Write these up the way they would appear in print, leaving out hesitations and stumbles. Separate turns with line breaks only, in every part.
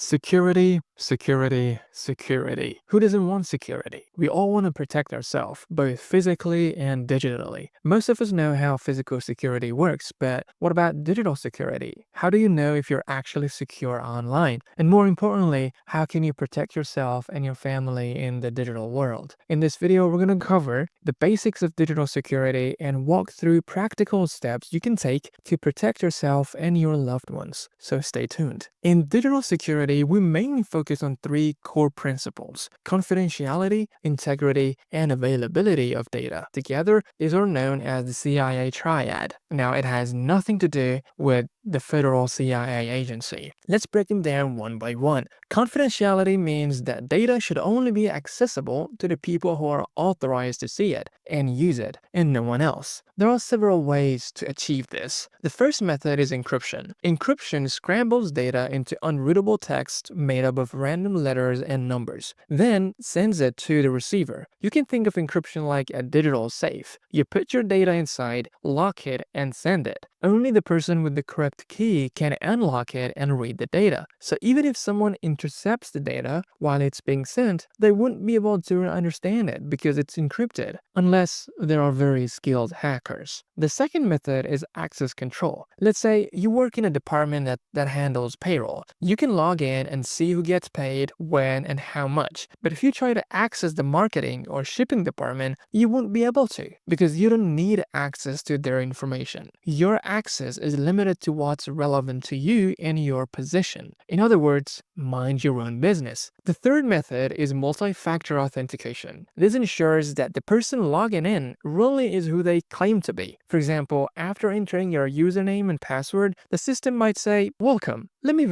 Security, security, security. Who doesn't want security? We all want to protect ourselves, both physically and digitally. Most of us know how physical security works, but what about digital security? How do you know if you're actually secure online? And more importantly, how can you protect yourself and your family in the digital world? In this video, we're going to cover the basics of digital security and walk through practical steps you can take to protect yourself and your loved ones. So stay tuned. In digital security, we mainly focus on three core principles: confidentiality, integrity, and availability of data. Together, these are known as the CIA Triad. Now, it has nothing to do with the federal CIA agency. Let's break them down one by one. Confidentiality means that data should only be accessible to the people who are authorized to see it and use it, and no one else. There are several ways to achieve this. The first method is encryption. Encryption scrambles data into unreadable text made up of random letters and numbers, then sends it to the receiver. You can think of encryption like a digital safe. You put your data inside, lock it, and send it. Only the person with the correct key can unlock it and read the data. So even if someone intercepts the data while it's being sent, they wouldn't be able to understand it because it's encrypted, unless there are very skilled hackers. The second method is access control. Let's say you work in a department that handles payroll. You can log in and see who gets paid, when, and how much. But if you try to access the marketing or shipping department, you won't be able to, because you don't need access to their information. Your access is limited to what's relevant to you and your position. In other words, mind your own business. The third method is multi-factor authentication. This ensures that the person logging in really is who they claim to be. For example, after entering your username and password, the system might say, "Welcome. Let me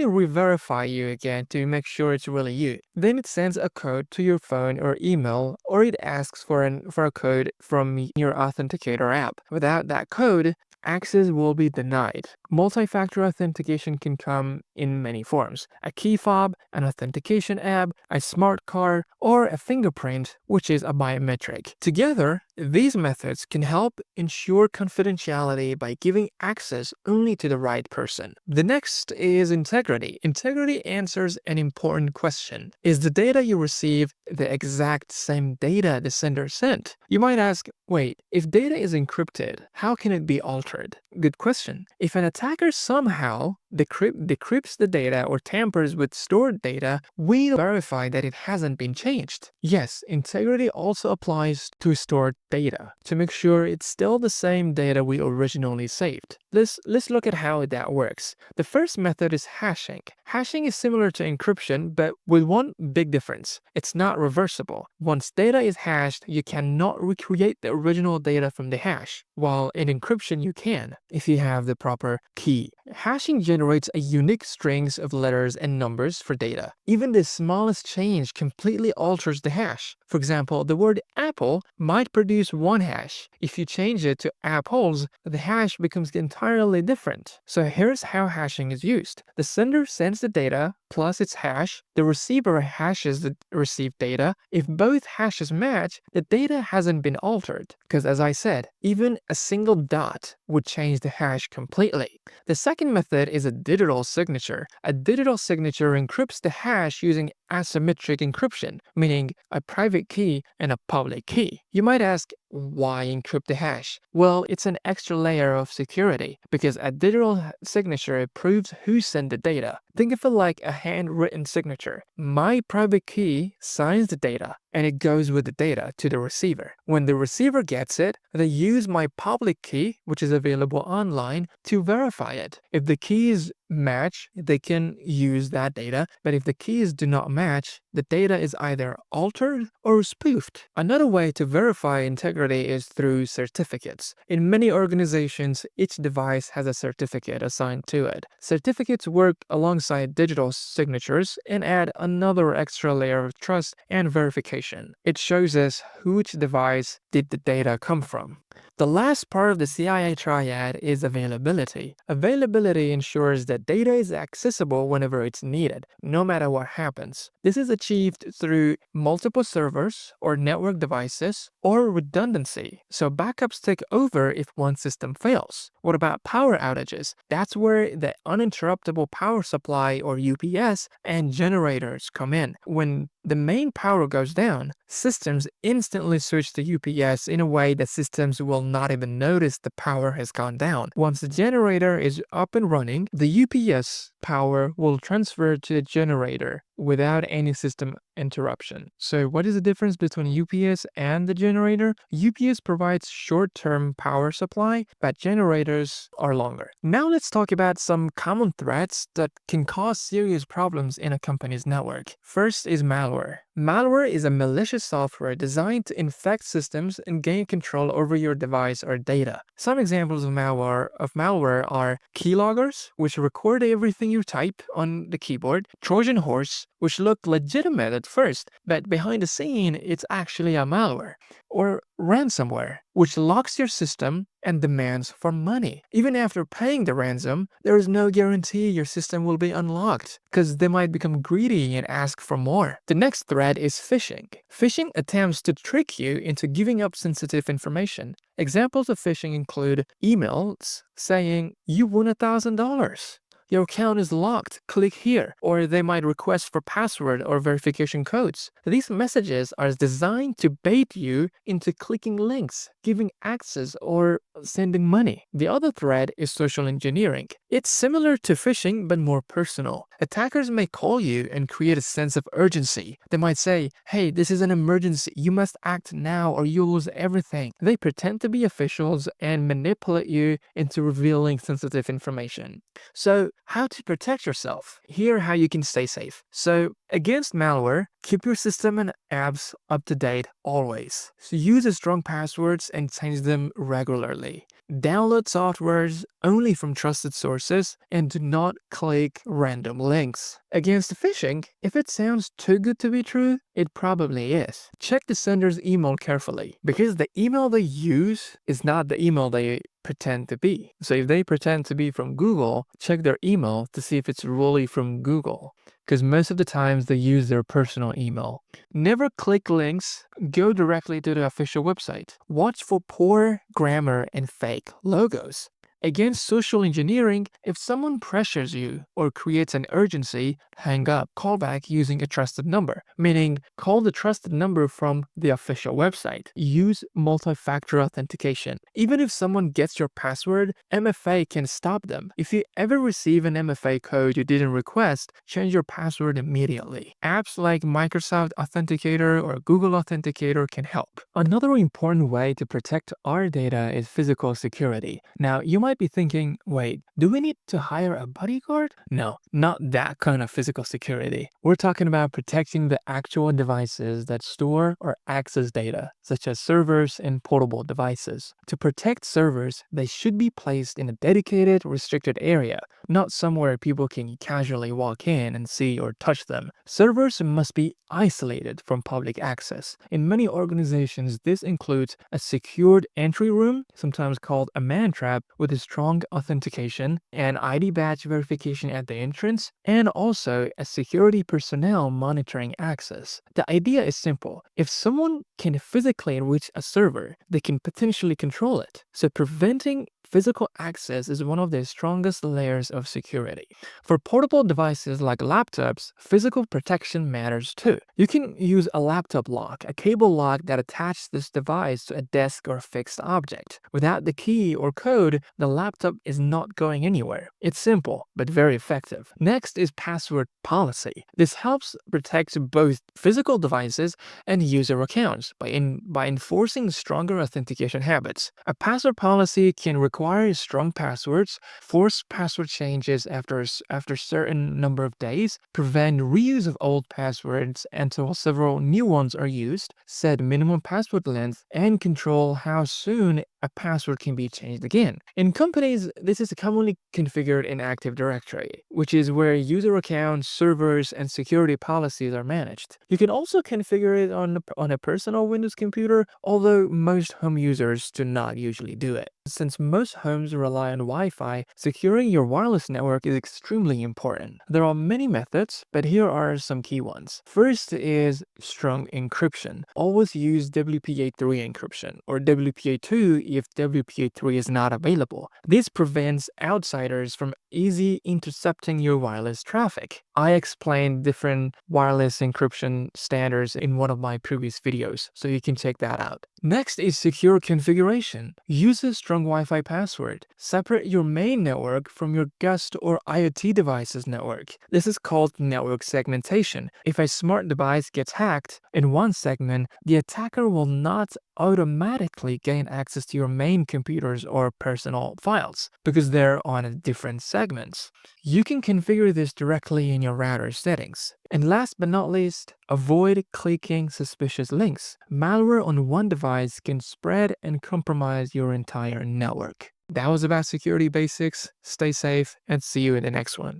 re-verify you again to make sure it's really you." Then it sends a code to your phone or email, or it asks for a code from your authenticator app. Without that code, access will be denied. Multi-factor authentication can come in many forms: a key fob, an authentication app, a smart card, or a fingerprint, which is a biometric. Together, these methods can help ensure confidentiality by giving access only to the right person. The next is integrity. Integrity answers an important question: is the data you receive the exact same data the sender sent? You might ask, wait, if data is encrypted, how can it be altered? Good question. If an attacker somehow decrypts the data or tampers with stored data, we verify that it hasn't been changed. Yes, integrity also applies to stored data to make sure it's still the same data we originally saved. Let's look at how that works. The first method is hashing. Hashing is similar to encryption, but with one big difference: it's not reversible. Once data is hashed, you cannot recreate the original data from the hash, while in encryption you can, if you have the proper key. Hashing generates a unique strings of letters and numbers for data. Even the smallest change completely alters the hash. For example, the word apple might produce one hash. If you change it to apples, the hash becomes entirely different. So here's how hashing is used. The sender sends the data plus its hash. The receiver hashes the received data. If both hashes match, the data hasn't been altered, because as I said, even a single dot would change the hash completely. The second method is a digital signature. A digital signature encrypts the hash using asymmetric encryption, meaning a private key and a public key. You might ask, why encrypt the hash? Well, it's an extra layer of security, because a digital signature proves who sent the data. Think of it like a handwritten signature. My private key signs the data, and it goes with the data to the receiver. When the receiver gets it, they use my public key, which is available online, to verify it. If the keys match, they can use that data, but if the keys do not match, the data is either altered or spoofed. Another way to verify integrity is through certificates. In many organizations, each device has a certificate assigned to it. Certificates work alongside digital signatures and add another extra layer of trust and verification. It shows us which device did the data come from. The last part of the CIA triad is availability. Availability ensures that data is accessible whenever it's needed, no matter what happens. This is achieved through multiple servers or network devices or redundancy, so backups take over if one system fails. What about power outages? That's where the uninterruptible power supply or UPS and generators come in. When the main power goes down, systems instantly switch to UPS in a way that systems will not even notice the power has gone down. Once the generator is up and running, the UPS power will transfer to the generator without any system interruption. So what is the difference between UPS and the generator? UPS provides short-term power supply, but generators are longer. Now let's talk about some common threats that can cause serious problems in a company's network. First is malware. Malware is a malicious software designed to infect systems and gain control over your device or data. Some examples of malware are keyloggers, which record everything you type on the keyboard, Trojan horse, which look legitimate at first, but behind the scene, it's actually a malware, or ransomware, which locks your system and demands for money. Even after paying the ransom, there is no guarantee your system will be unlocked, because they might become greedy and ask for more. The next threat is phishing. Phishing attempts to trick you into giving up sensitive information. Examples of phishing include emails saying, "You won $1,000. Your account is locked, click here," or they might request for password or verification codes. These messages are designed to bait you into clicking links, giving access, or sending money. The other threat is social engineering. It's similar to phishing but more personal. Attackers may call you and create a sense of urgency. They might say, "Hey, this is an emergency, you must act now or you'll lose everything." They pretend to be officials and manipulate you into revealing sensitive information. So, how to protect yourself? Here, how you can stay safe. So, against malware, keep your system and apps up to date always. So, use strong passwords and change them regularly. Download softwares only from trusted sources and do not click random links. Against phishing, if it sounds too good to be true, it probably is. Check the sender's email carefully, because the email they use is not the email they pretend to be. So if they pretend to be from Google, check their email to see if it's really from Google, because most of the times they use their personal email. Never click links, go directly to the official website. Watch for poor grammar and fake logos. Against social engineering, if someone pressures you or creates an urgency, hang up. Call back using a trusted number, meaning call the trusted number from the official website. Use multi-factor authentication. Even if someone gets your password, MFA can stop them. If you ever receive an MFA code you didn't request, change your password immediately. Apps like Microsoft Authenticator or Google Authenticator can help. Another important way to protect our data is physical security. Now, you might be thinking, wait, do we need to hire a bodyguard? No, not that kind of physical security. We're talking about protecting the actual devices that store or access data, such as servers and portable devices. To protect servers, they should be placed in a dedicated, restricted area, not somewhere people can casually walk in and see or touch them. Servers must be isolated from public access. In many organizations, this includes a secured entry room, sometimes called a man trap, with a strong authentication, an ID badge verification at the entrance, and also a security personnel monitoring access. The idea is simple. If someone can physically reach a server, they can potentially control it. So preventing physical access is one of the strongest layers of security. For portable devices like laptops, physical protection matters too. You can use a laptop lock, a cable lock that attaches this device to a desk or fixed object. Without the key or code, the laptop is not going anywhere. It's simple, but very effective. Next is password policy. This helps protect both physical devices and user accounts by enforcing stronger authentication habits. A password policy can require strong passwords, force password changes after a certain number of days, prevent reuse of old passwords until several new ones are used, set minimum password length, and control how soon a password can be changed again. In companies, this is commonly configured in Active Directory, which is where user accounts, servers, and security policies are managed. You can also configure it on a personal Windows computer, although most home users do not usually do it. Since most homes rely on Wi-Fi, securing your wireless network is extremely important. There are many methods, but here are some key ones. First is strong encryption. Always use WPA3 encryption or WPA2 if WPA3 is not available. This prevents outsiders from easily intercepting your wireless traffic. I explained different wireless encryption standards in one of my previous videos, so you can check that out. Next is secure configuration. Use a strong Wi-Fi password. Separate your main network from your guest or IoT device's network. This is called network segmentation. If a smart device gets hacked in one segment, the attacker will not automatically gain access to your main computers or personal files because they're on different segments. You can configure this directly in your router settings. And last but not least, avoid clicking suspicious links. Malware on one device can spread and compromise your entire network. That was about security basics. Stay safe and see you in the next one.